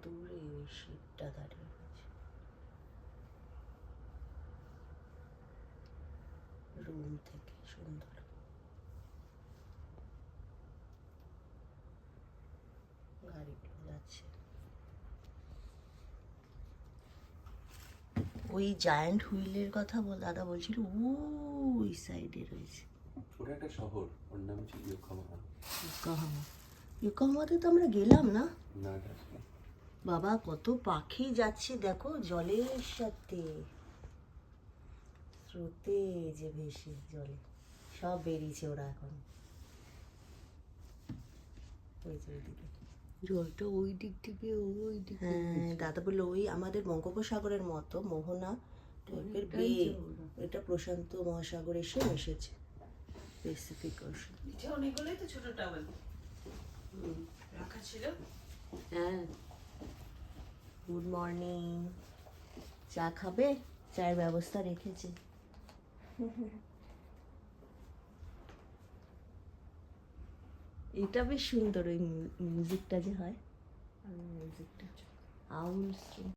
দূরে ওই শিপটা দাঁড়িয়ে আছে। রুম থেকে সুন্দর গাড়িগুলো যাচ্ছে। ওই জায়ান্ট হুইলের কথা দাদা বলছিল, ওই সাইডে রয়েছে। ওটা একটা শহর, ওর নাম হচ্ছে ইয়োকোহামা। ইয়োকোহামাতে তো আমরা গেলাম না। না, বাবা কত পাখি যাচ্ছে দেখো জলের সাথে, স্রোতে যে ভেসে জলে সব বেরিয়েছে ওরা এখন। ওই যে ওইদিকে জলটা ওই দিক থেকে ওই দিক। হ্যাঁ, দাদা বললো ওই আমাদের বঙ্গোপসাগরের মতো মোহনা টাইপের বে, এটা প্রশান্ত মহাসাগর এসে মিশেছে প্যাসিফিক ওশান। এটা অনেকগুলোই তো ছোট টাওয়েল রাখা ছিল। হ্যাঁ, গুড মর্নিং। চা খাবে? চায়ের ব্যবস্থা রেখেছে। এটা বেশ সুন্দর, ওই মিউজিকটা যে হয়, মিউজিকটা আউল